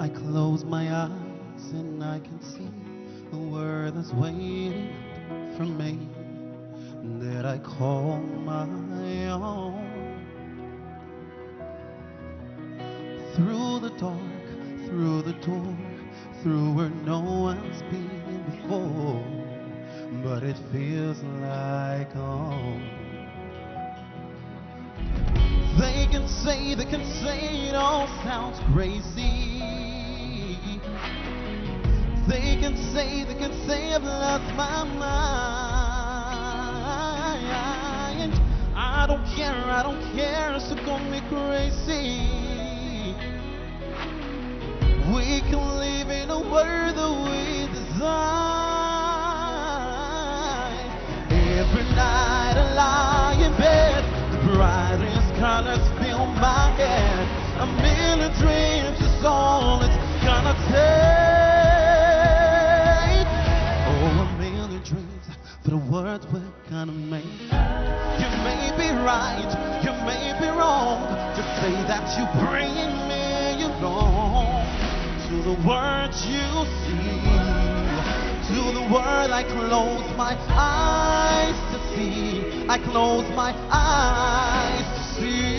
I close my eyes and I can see the word that's waiting for me, that I call my own. Through the dark, through the door, through where no one's been before, but it feels like home. They can say it all sounds crazy. They can say I've lost my mind. I don't care, so call me crazy. We can live in a world that we design. Every night I lie in bed, the brightest colors fill my head. A million dreams is all it's gonna take. Oh, a million dreams for the world we're gonna make. You may be right, you may be wrong, to say that you bring me along. To the words you see, to the word I close my eyes to see. I close my eyes to see.